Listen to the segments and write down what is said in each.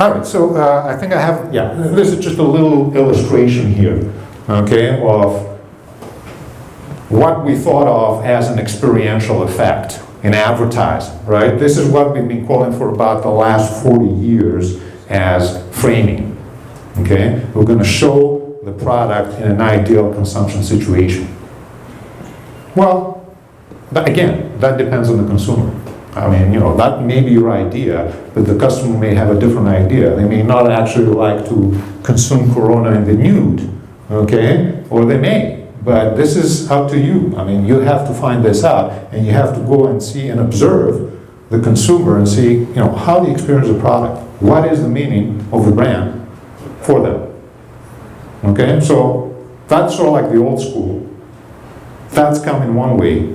All right, so I think I have, yeah, this is just a little illustration here, okay, of what we thought of as an experiential effect in advertising, right? This is what we've been calling for about the last 40 years as framing, okay? We're going to show the product in an ideal consumption situation. Well, again, that depends on the consumer. I mean, that may be your idea, but the customer may have a different idea. They may not actually like to consume Corona in the nude, okay? Or they may, but this is up to you. I mean, you have to find this out, and you have to go and see and observe the consumer and see, how they experience the product. What is the meaning of the brand for them? Okay, so that's sort of like the old school. That's coming one way,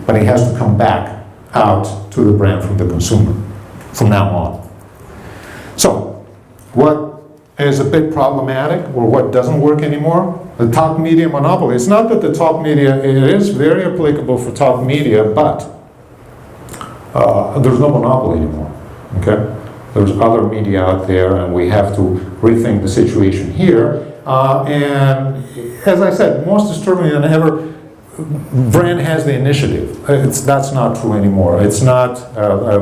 but it has to come back out to the brand from the consumer from now on. So, what is a bit problematic or what doesn't work anymore? The talk media monopoly. It's not that the talk media, it is very applicable for talk media, but there's no monopoly anymore, okay? There's other media out there, and we have to rethink the situation here. And as I said, most disturbing than ever, brand has the initiative. That's not true anymore. It's not,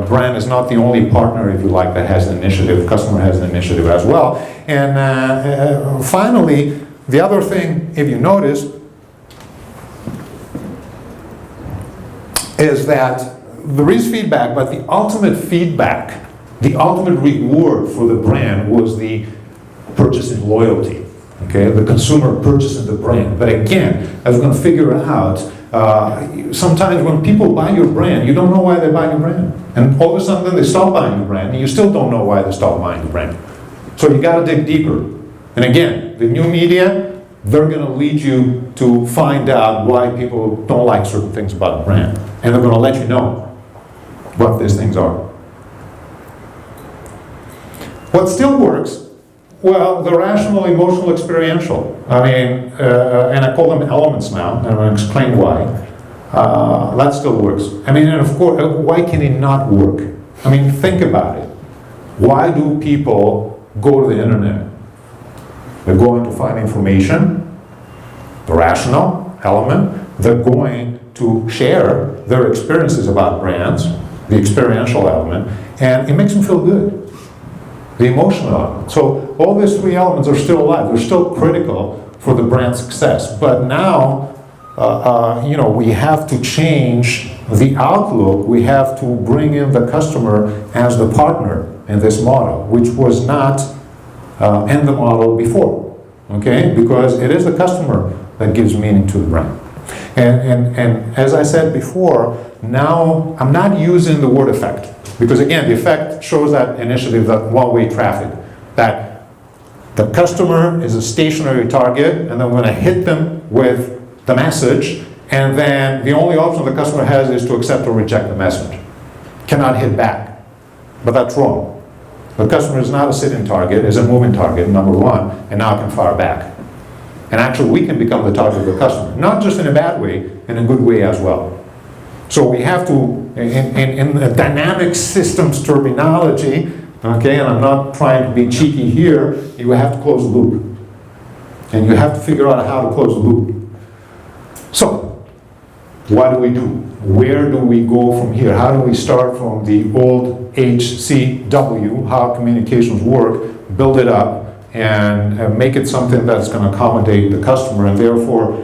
brand is not the only partner, if you like, that has the initiative. The customer has the initiative as well. And finally, the other thing, if you notice, is that there is feedback, but the ultimate feedback, the ultimate reward for the brand was the purchasing loyalty. Okay, the consumer purchases the brand. But again, as we're going to figure out, sometimes when people buy your brand, you don't know why they buy your brand. And all of a sudden they stop buying your brand, and you still don't know why they stop buying your brand. So you got to dig deeper. And again, the new media, they're going to lead you to find out why people don't like certain things about the brand. And they're going to let you know what these things are. What still works, well, the rational, emotional, experiential. I mean, and I call them elements now, and I'm going to explain why. That still works. I mean, and of course, why can it not work? I mean, think about it. Why do people go to the internet? They're going to find information, the rational element. They're going to share their experiences about brands, the experiential element, and it makes them feel good. The emotional element. So all these three elements are still alive. They're still critical for the brand success. But now, we have to change the outlook. We have to bring in the customer as the partner in this model, which was not in the model before. Okay? Because it is the customer that gives meaning to the brand. And as I said before, now I'm not using the word effect. Because again, the effect shows that initiative, that one-way traffic, that the customer is a stationary target, and then we're going to hit them with the message, and then the only option the customer has is to accept or reject the message. Cannot hit back. But that's wrong. The customer is not a sitting target, is a moving target, number one, and now can fire back. And actually, we can become the target of the customer, not just in a bad way, in a good way as well. So we have to, in the dynamic systems terminology, okay, and I'm not trying to be cheeky here, you have to close the loop. And you have to figure out how to close the loop. So, what do we do? Where do we go from here? How do we start from the old HCW, how communications work, build it up, and make it something that's going to accommodate the customer, and therefore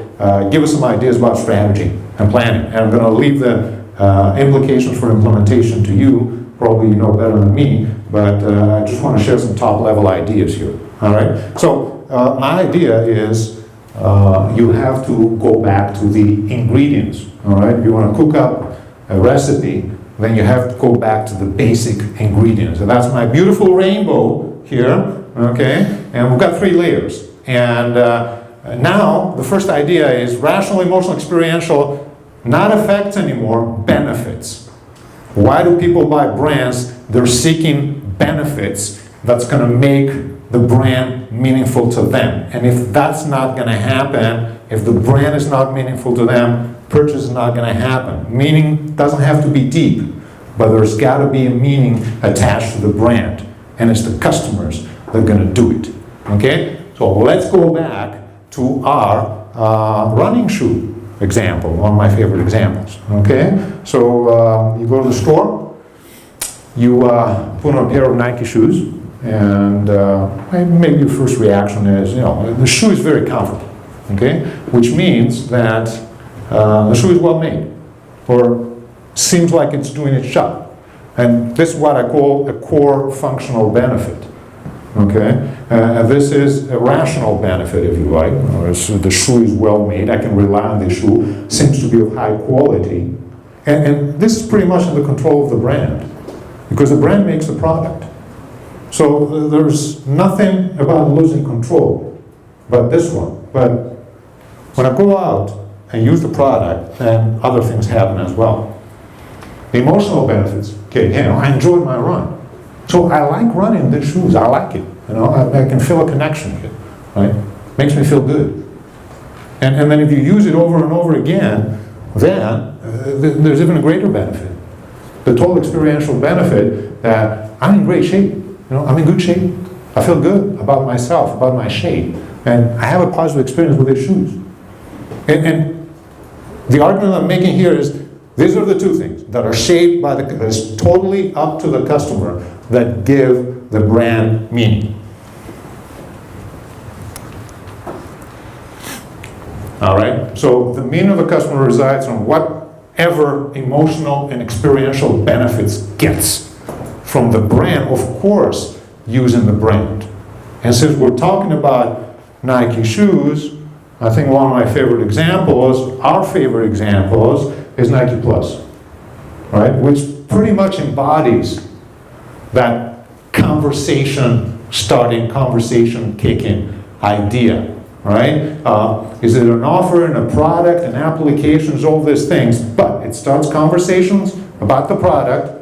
give us some ideas about strategy and planning. And I'm going to leave the implications for implementation to you. Probably you know better than me, but I just want to share some top-level ideas here. All right. So my idea is you have to go back to the ingredients. All right. If you want to cook up a recipe, then you have to go back to the basic ingredients. And that's my beautiful rainbow here. Okay. And we've got 3 layers. And now the first idea is rational, emotional, experiential. Not effects anymore, benefits. Why do people buy brands? They're seeking benefits that's going to make the brand meaningful to them. And if that's not going to happen, if the brand is not meaningful to them, purchase is not going to happen. Meaning doesn't have to be deep, but there's got to be a meaning attached to the brand. and it's the customers that are going to do it. Okay? So let's go back to our running shoe example, one of my favorite examples. Okay? So you go to the store, you put on a pair of Nike shoes, and maybe your first reaction is, the shoe is very comfortable. Okay? Which means that the shoe is well made, or seems like it's doing its job. And this is what I call a core functional benefit. Okay? This is a rational benefit, if you like. So the shoe is well made, I can rely on the shoe, seems to be of high quality. And this is pretty much in the control of the brand, because the brand makes the product. So there's nothing about losing control but this one. But when I go out and use the product, then other things happen as well. The emotional benefits. Okay, I enjoyed my run. So I like running in these shoes. I like it. I can feel a connection here, right? Makes me feel good. And then if you use it over and over again, then there's even a greater benefit. The total experiential benefit that I'm in great shape. I'm in good shape. I feel good about myself, about my shape. And I have a positive experience with these shoes. And the argument I'm making here is, these are the two things that are shaped by that is totally up to the customer, that give the brand meaning. All right? So the meaning of the customer resides on whatever emotional and experiential benefits gets from the brand, of course, using the brand. And since we're talking about Nike shoes, I think one of my favorite examples, our favorite examples, is Nike Plus, right? Which pretty much embodies that conversation starting, conversation kicking idea, right? Is it an offer and a product and applications, all these things, but it starts conversations about the product.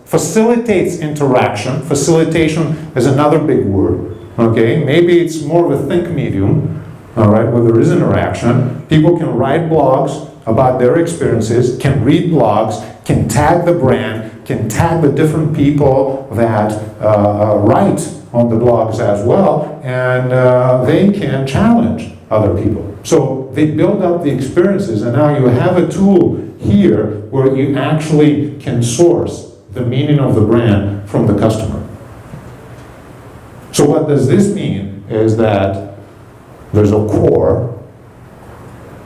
Facilitates interaction. Facilitation is another big word, okay? Maybe it's more of a think medium, all right, where there is interaction. People can write blogs about their experiences, can read blogs, can tag the brand, can tag the different people that write on the blogs as well, and they can challenge other people. So they build up the experiences, and now you have a tool here where you actually can source the meaning of the brand from the customer. So what does this mean is that there's a core,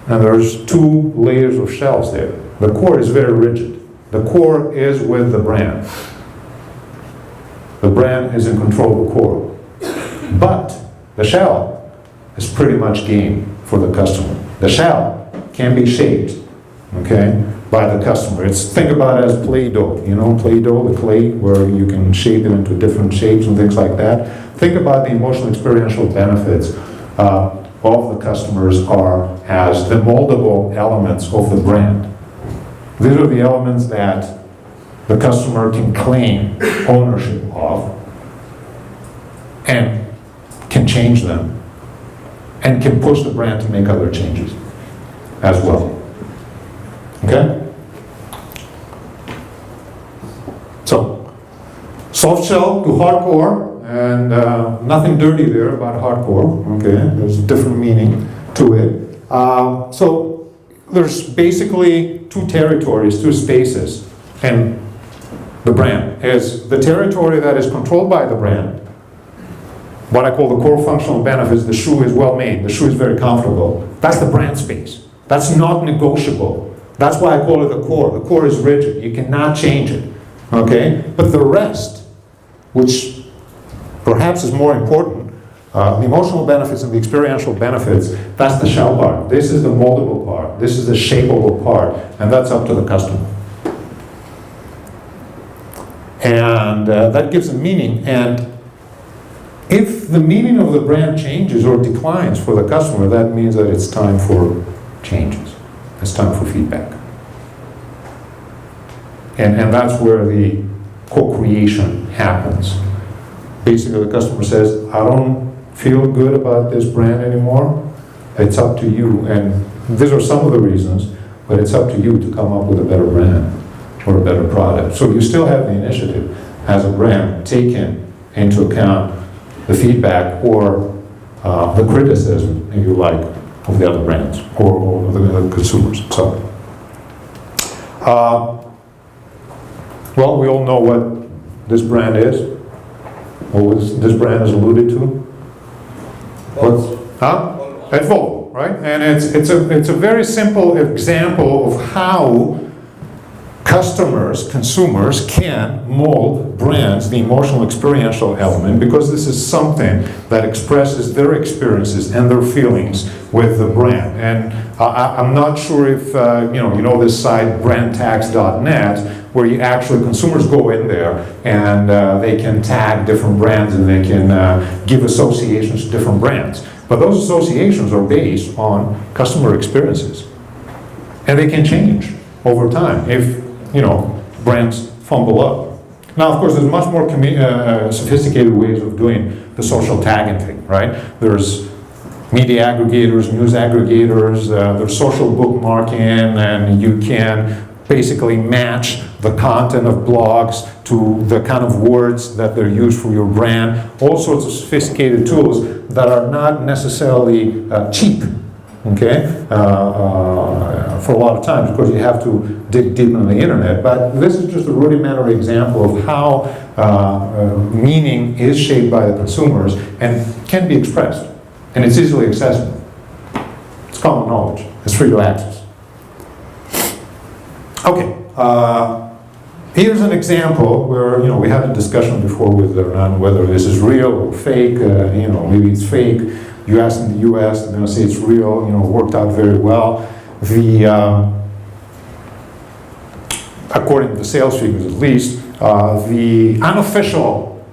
and there's two layers of shells there. The core is very rigid. The core is with the brand. The brand is in control of the core. But the shell is pretty much game for the customer. The shell can be shaped, okay, by the customer. Think about it as Play-Doh. Play-Doh, the clay, where you can shape it into different shapes and things like that. Think about the emotional experiential benefits of the customers are as the moldable elements of the brand. These are the elements that the customer can claim ownership of and can change them and can push the brand to make other changes as well. Okay? So, soft shell to hardcore. And nothing dirty there about hardcore, okay? There's a different meaning to it. So there's basically two territories, two spaces, and the brand is the territory that is controlled by the brand, what I call the core functional benefits. The shoe is well made, the shoe is very comfortable. That's the brand space. That's not negotiable. That's why I call it the core. The core is rigid, you cannot change it, okay? But the rest, which perhaps is more important, the emotional benefits and the experiential benefits, that's the shell part. This is the moldable part. This is the shapeable part, and that's up to the customer. And that gives a meaning, and if the meaning of the brand changes or declines for the customer, that means that it's time for changes. It's time for feedback. And that's where the co-creation happens. Basically, the customer says, I don't feel good about this brand anymore. It's up to you. And these are some of the reasons, but it's up to you to come up with a better brand or a better product. So you still have the initiative as a brand, taken into account the feedback or the criticism, if you like, of the other brands or the consumers. So, well, we all know what this brand is. What this brand is alluded to? What's, huh? At Volvo, right? And it's a very simple example of how customers, consumers can mold brands, the emotional experiential element, because this is something that expresses their experiences and their feelings with the brand. And I'm not sure if you know this site brandtags.net, where you actually, consumers go in there and they can tag different brands and they can give associations to different brands. But those associations are based on customer experiences, and they can change over time if brands fumble up. Now, of course, there's much more sophisticated ways of doing the social tagging thing, right? There's media aggregators, news aggregators, there's social bookmarking, and you can basically match the content of blogs to the kind of words that they're used for your brand. All sorts of sophisticated tools that are not necessarily cheap, okay, for a lot of times, because you have to dig deep into the internet. But this is just a rudimentary example of how meaning is shaped by the consumers and can be expressed. And it's easily accessible. It's common knowledge. It's free to access. Okay, here's an example where we had a discussion before with Renan whether this is real or fake. Maybe it's fake. US in the US, they're going to say it's real. Worked out very well. According to the sales figures, at least, the unofficial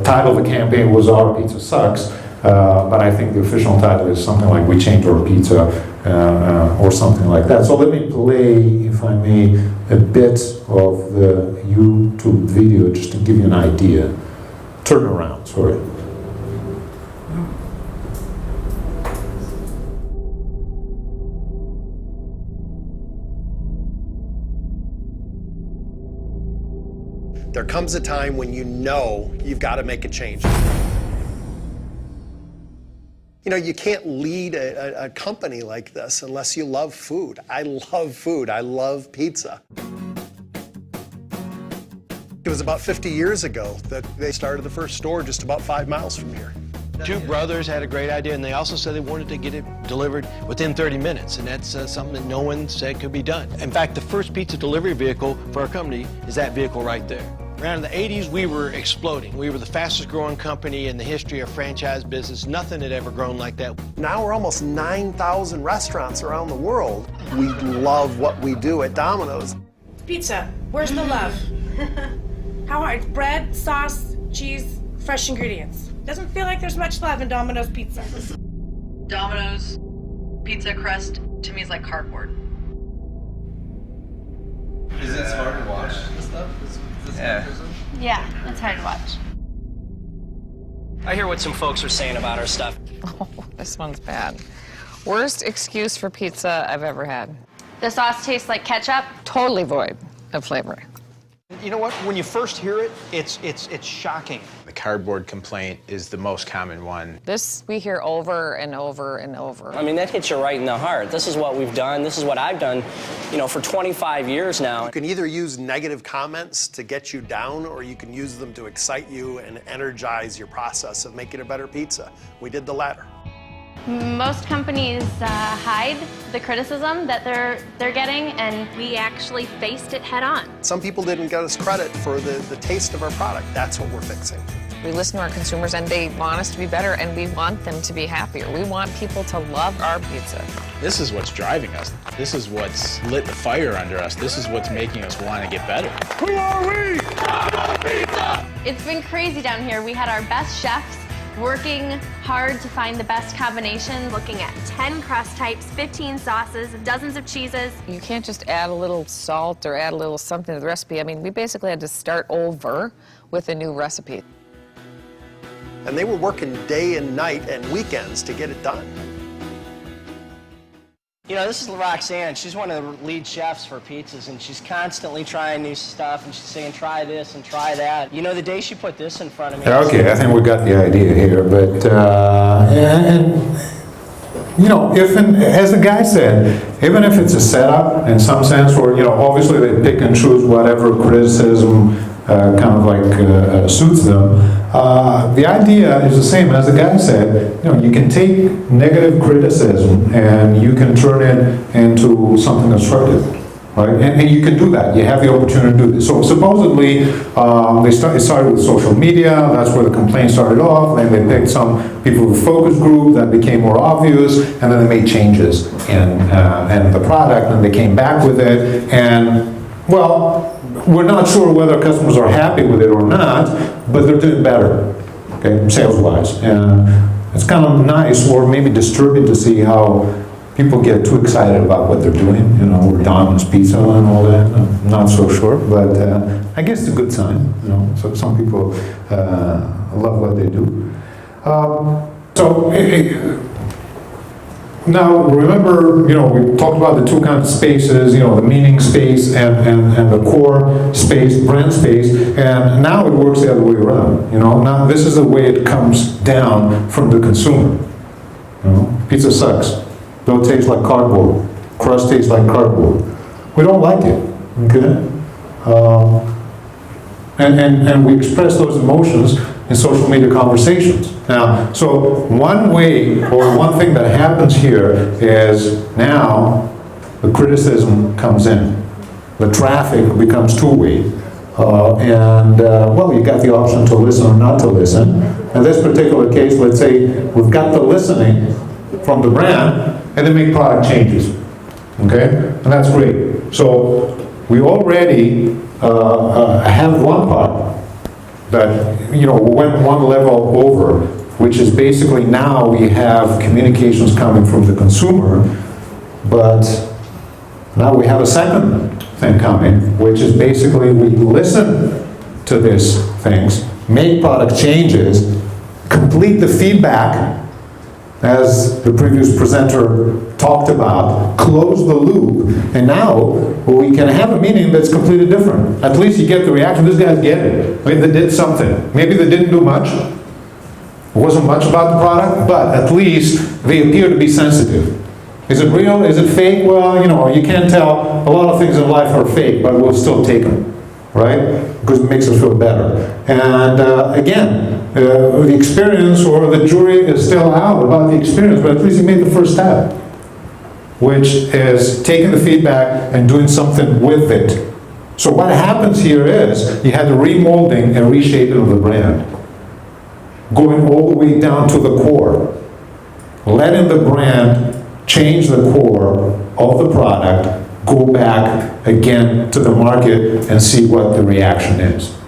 title of the campaign was "Our Pizza Sucks," but I think the official title is something like "We Changed Our Pizza," or something like that. So let me play, if I may, a bit of the YouTube video just to give you an idea. Turn around, sorry. There comes a time when you've got to make a change. You can't lead a company like this unless you love food. I love food. I love pizza. It was about 50 years ago that they started the first store just about 5 miles from here. Two brothers had a great idea, and they also said they wanted to get it delivered within 30 minutes, and that's something that no one said could be done. In fact, the first pizza delivery vehicle for our company is that vehicle right there. Around in the 80s, we were exploding. We were the fastest growing company in the history of franchise business. Nothing had ever grown like that. Now we're almost 9,000 restaurants around the world. We love what we do at Domino's. Pizza, where's the love? How hard? Bread, sauce, cheese, fresh ingredients. Doesn't feel like there's much love in Domino's pizza. Domino's pizza crust to me is like cardboard. Is it hard to watch this stuff? Yeah, it's hard to watch. I hear what some folks are saying about our stuff. Oh, this one's bad. Worst excuse for pizza I've ever had. The sauce tastes like ketchup. Totally void of flavor. You know what? When you first hear it, it's shocking. The cardboard complaint is the most common one. This we hear over and over and over. I mean, that hits you right in the heart. This is what we've done. This is what I've done, for 25 years now. You can either use negative comments to get you down, or you can use them to excite you and energize your process of making a better pizza. We did the latter. Most companies hide the criticism that they're getting, and we actually faced it head on. Some people didn't get us credit for the taste of our product. That's what we're fixing. We listen to our consumers, and they want us to be better, and we want them to be happier. We want people to love our pizza. This is what's driving us. This is what's lit the fire under us. This is what's making us want to get better. Who are we? Pizza! It's been crazy down here. We had our best chefs working hard to find the best combination, looking at 10 crust types, 15 sauces, dozens of cheeses. You can't just add a little salt or add a little something to the recipe. I mean, we basically had to start over with a new recipe. And they were working day and night and weekends to get it done. You know, this is Roxanne. She's one of the lead chefs for pizzas, and she's constantly trying new stuff, and she's saying, try this and try that. You know, the day she put this in front of me... Okay, I think we got the idea here, but, you know, as the guy said, even if it's a setup in some sense, or, you know, obviously they pick and choose whatever criticism kind of like suits them, the idea is the same. As the guy said, you know, you can take negative criticism and you can turn it into something constructive, right? And you can do that. You have the opportunity to do this. So supposedly, it started with social media. That's where the complaint started off. Then they picked some people with focus group that became more obvious, and then they made changes in the product, and they came back with it. And, well, we're not sure whether customers are happy with it or not, but they're doing better, okay, sales-wise. And it's kind of nice, or maybe disturbing, to see how people get too excited about what they're doing, you know, or Domino's Pizza and all that. I'm not so sure, but I guess it's a good sign, you know. So some people love what they do. Now, remember, you know, we talked about the two kinds of spaces, you know, the meaning space and the core space, brand space, and now it works the other way around, you know. Now, this is the way it comes down from the consumer. You know, pizza sucks. Dough tastes like cardboard. Crust tastes like cardboard. We don't like it, okay? And we express those emotions in social media conversations. Now, so one way, or one thing that happens here is now the criticism comes in. The traffic becomes two-way. Well, you got the option to listen or not to listen. In this particular case, let's say we've got the listening from the brand, and they make product changes, okay? And that's great. So we already have one part that, you know, went one level over, which is basically now we have communications coming from the consumer, but now we have a second thing coming, which is basically we listen to these things, make product changes, complete the feedback, as the previous presenter talked about, close the loop, and now we can have a meeting that's completely different. At least you get the reaction, these guys get it. I mean, they did something. Maybe they didn't do much. It wasn't much about the product, but at least they appear to be sensitive. Is it real? Is it fake? Well, you know, you can't tell. A lot of things in life are fake, but we'll still take them, right? Because it makes us feel better. And again, the experience, or the jury is still out about the experience, but at least you made the first step, which is taking the feedback and doing something with it. So what happens here is you had the remolding and reshaping of the brand, going all the way down to the core, letting the brand change the core of the product, go back again to the market and see what the reaction is.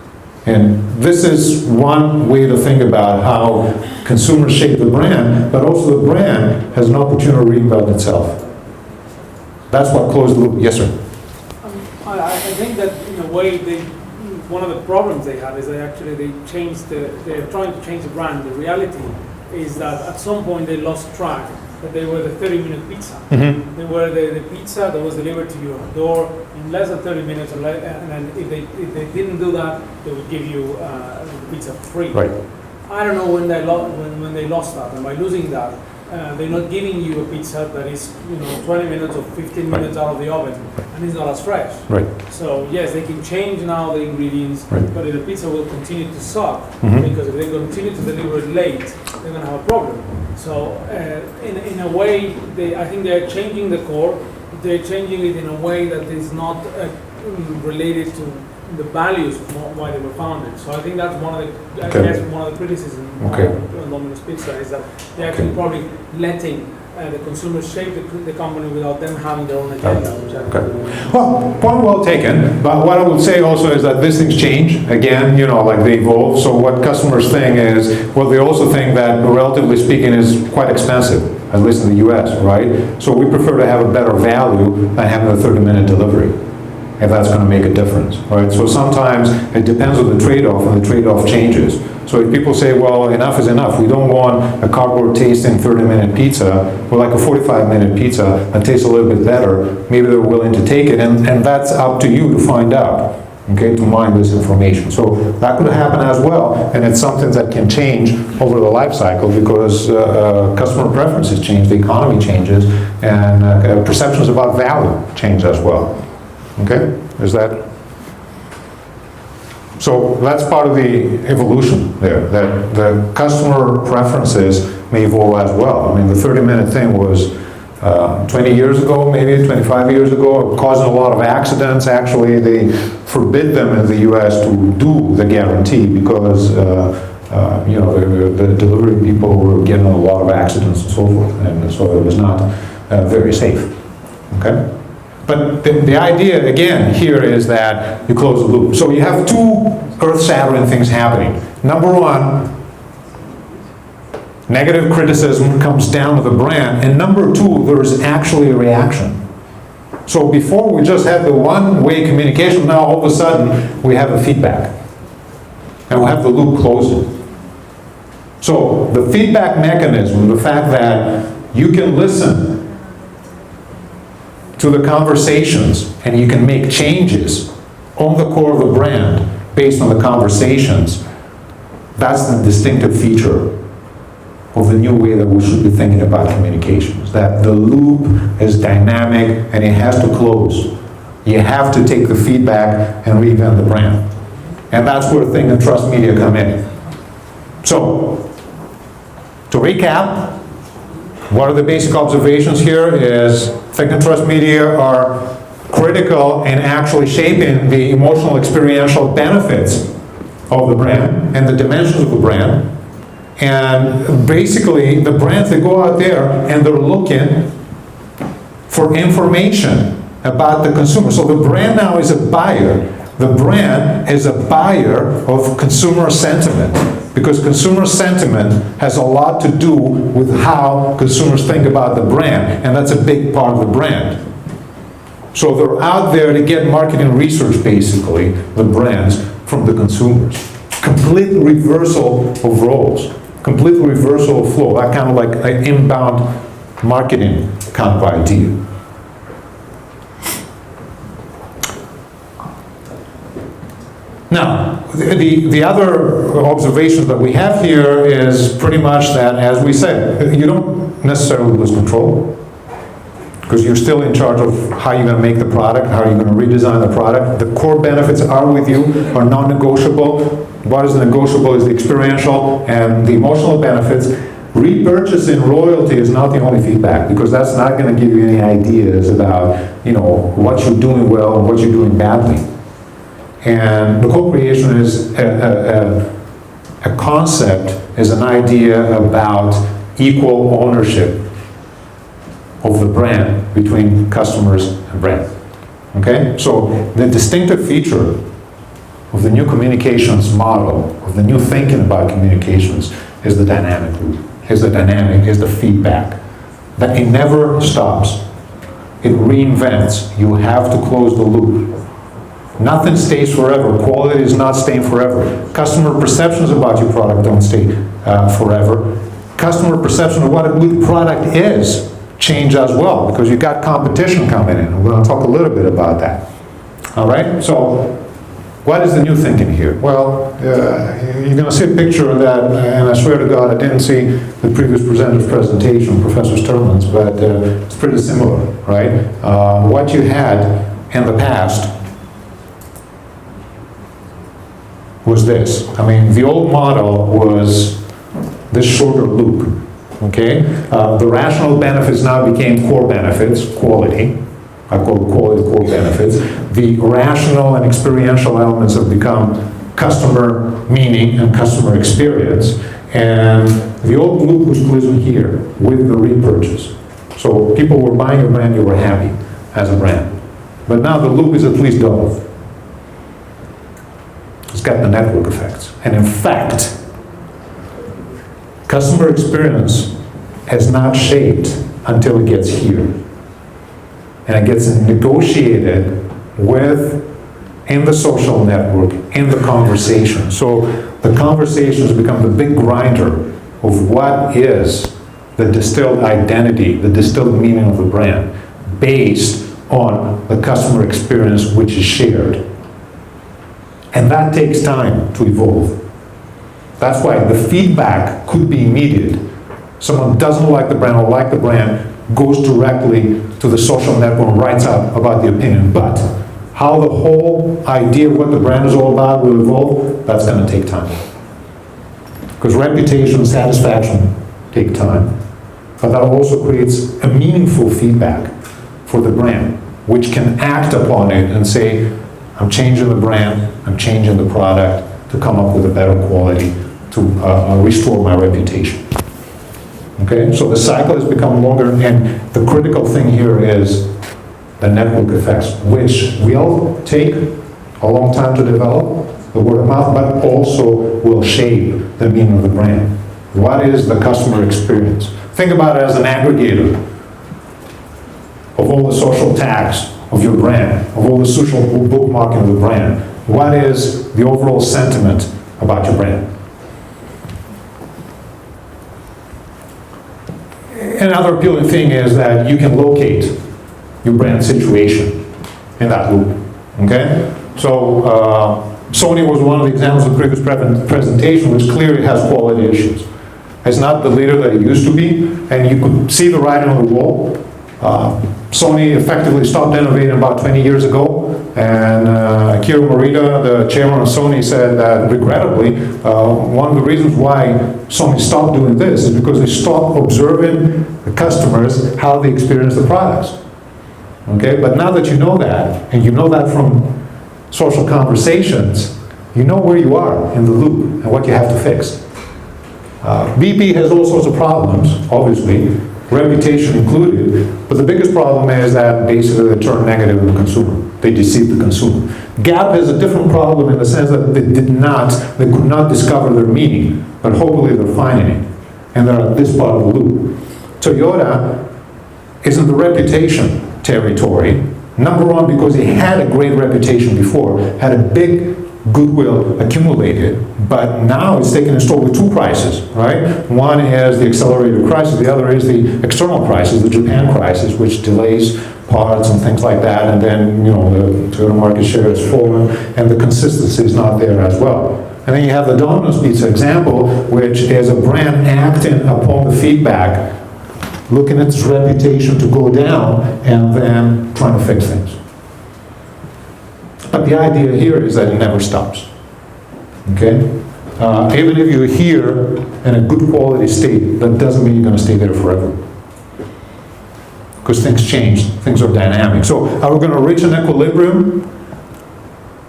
And this is one way to think about how consumers shape the brand, but also the brand has an opportunity to reinvent itself. That's what closed the loop. Yes, sir. I think that in a way, one of the problems they have is that actually they're trying to change the brand. The reality is that at some point they lost track that they were the 30-minute pizza. Mm-hmm. They were the pizza that was delivered to your door in less than 30 minutes, and then if they didn't do that, they would give you the pizza free. Right. I don't know when they lost that, and by losing that, they're not giving you a pizza that is 20 minutes or 15 minutes out of the oven, and it's not as fresh. Right. So yes, they can change now the ingredients, but the pizza will continue to suck, because if they continue to deliver it late, they're going to have a problem. So in a way, I think they're changing the core. They're changing it in a way that is not related to the values of why they were founded. So I think that's one of the, I guess one of the criticisms of Domino's Pizza is that they're actually probably letting the consumers shape the company without them having their own agenda. Which I think well, point well taken. But what I would say also is that these things change. Again, like they evolve. So what customers think is, well, they also think that, relatively speaking, is quite expensive, at least in the US, right? So we prefer to have a better value than having a 30-minute delivery. if that's going to make a difference, right? So sometimes it depends on the trade-off, and the trade-off changes. So if people say, well, enough is enough, we don't want a cardboard tasting 30-minute pizza, or like a 45-minute pizza that tastes a little bit better, maybe they're willing to take it, and that's up to you to find out, okay, to mine this information. So that could happen as well, and it's something that can change over the life cycle because customer preferences change, the economy changes, and perceptions about value change as well. Okay, is that? So that's part of the evolution there, that the customer preferences may evolve as well. I mean, the 30-minute thing was 20 years ago, maybe 25 years ago, causing a lot of accidents. Actually, they forbid them in the US to do the guarantee because you know, the delivery people were getting a lot of accidents and so forth, and so it was not very safe. Okay? But the idea, again, here is that you close the loop. So you have two earth-shattering things happening. Number one, negative criticism comes down to the brand, and number two, there's actually a reaction. So before we just had the one-way communication, now all of a sudden we have a feedback, and we have the loop closing. So the feedback mechanism, the fact that you can listen to the conversations and you can make changes on the core of the brand based on the conversations, that's the distinctive feature of the new way that we should be thinking about communications, that the loop is dynamic and it has to close. You have to take the feedback and reinvent the brand. And that's where Think and Trust Media come in. So, to recap, what are the basic observations here is Think and Trust Media are critical in actually shaping the emotional experiential benefits of the brand and the dimensions of the brand. And basically, the brands that go out there and they're looking for information about the consumer. So the brand now is a buyer. The brand is a buyer of consumer sentiment, because consumer sentiment has a lot to do with how consumers think about the brand, and that's a big part of the brand. So they're out there to get marketing research, basically, the brands, from the consumers. Complete reversal of roles. Complete reversal of flow, that kind of like an inbound marketing kind of idea. Now, the other observation that we have here is pretty much that, as we said, you don't necessarily lose control, because you're still in charge of how you're going to make the product, how you're going to redesign the product. The core benefits are with you, are non-negotiable. What is negotiable is the experiential and the emotional benefits. Repurchasing royalty is not the only feedback, because that's not going to give you any ideas about, you know, what you're doing well and what you're doing badly. And the co-creation is a concept, is an idea about equal ownership of the brand between customers and brand. Okay? So the distinctive feature of the new communications model, of the new thinking about communications, is the dynamic loop, is the feedback. That it never stops. It reinvents. You have to close the loop. Nothing stays forever. Quality is not staying forever. Customer perceptions about your product don't stay forever. Customer perception of what a good product is change as well, because you've got competition coming in. We're going to talk a little bit about that. All right? So, what is the new thinking here? Well, you're going to see a picture of that, and I swear to God, I didn't see the previous presenter's presentation, Professor Sturman's, but it's pretty similar, right? What you had in the past was this. I mean, the old model was this shorter loop, okay? The rational benefits now became core benefits, quality. I call it quality core benefits. The rational and experiential elements have become customer meaning and customer experience. And the old loop was closing here with the repurchase. So people were buying a brand, you were happy as a brand. But now the loop is at least double. It's got the network effects. And in fact, customer experience has not shaped until it gets here. And it gets negotiated in the social network, in the conversation. So the conversations become the big grinder of what is the distilled identity, the distilled meaning of the brand, based on the customer experience which is shared. And that takes time to evolve. That's why the feedback could be immediate. Someone doesn't like the brand or like the brand, goes directly to the social network and writes out about the opinion. But how the whole idea of what the brand is all about will evolve, that's going to take time. Because reputation, satisfaction take time. But that also creates a meaningful feedback for the brand, which can act upon it and say, I'm changing the brand, I'm changing the product to come up with a better quality, to restore my reputation. Okay, so the cycle has become longer, and the critical thing here is the network effects, which will take a long time to develop, the word of mouth, but also will shape the meaning of the brand. What is the customer experience? Think about it as an aggregator of all the social tags of your brand, of all the social bookmarking of the brand. What is the overall sentiment about your brand? Another appealing thing is that you can locate your brand situation in that loop, okay? So Sony was one of the examples of the previous presentation, which clearly has quality issues. It's not the leader that it used to be, and you could see the writing on the wall. Sony effectively stopped innovating about 20 years ago, and Akira Morita, the chairman of Sony, said that regrettably, one of the reasons why Sony stopped doing this is because they stopped observing the customers, how they experience the products. Okay, but now that you know that, and you know that from social conversations, you know where you are in the loop and what you have to fix. BP has all sorts of problems, obviously, reputation included, but the biggest problem is that basically they turn negative on the consumer. They deceive the consumer. Gap has a different problem in the sense that they could not discover their meaning, but hopefully they're finding it, and they're at this part of the loop. Toyota is in the reputation territory, number one because it had a great reputation before, had a big goodwill accumulated, but now it's taken its toll with two crises, right? One is the accelerated crisis, the other is the external crisis, the Japan crisis, which delays parts and things like that, and then, you know, the Toyota market share has fallen, and the consistency is not there as well. And then you have the Domino's Pizza example, which is a brand acting upon the feedback, looking at its reputation to go down, and then trying to fix things. But the idea here is that it never stops, okay? Even if you're here in a good quality state, that doesn't mean you're going to stay there forever. Because things change, things are dynamic. So are we going to reach an equilibrium?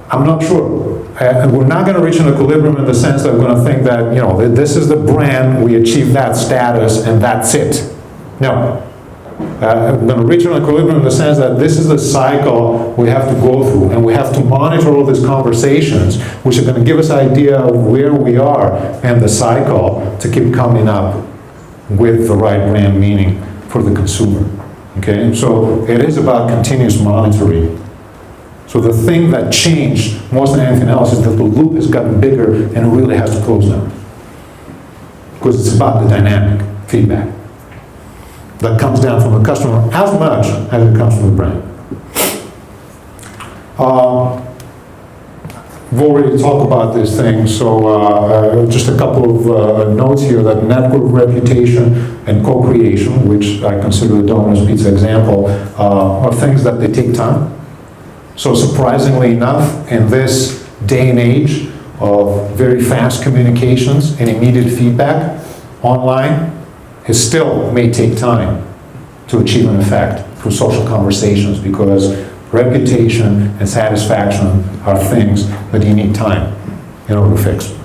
I'm not sure. And we're not going to reach an equilibrium in the sense that we're going to think that, you know, this is the brand, we achieve that status, and that's it. No. We're going to reach an equilibrium in the sense that this is the cycle we have to go through, and we have to monitor all these conversations, which are going to give us an idea of where we are and the cycle to keep coming up with the right brand meaning for the consumer. Okay, so it is about continuous monitoring. So the thing that changed more than anything else is that the loop has gotten bigger and it really has to close down. Because it's about the dynamic feedback that comes down from the customer as much as it comes from the brand. We've already talked about these things, so just a couple of notes here that network reputation and co-creation, which I consider the Domino's Pizza example, are things that they take time. So surprisingly enough, in this day and age of very fast communications and immediate feedback, online, it still may take time to achieve an effect through social conversations, because reputation and satisfaction are things that you need time in order to fix.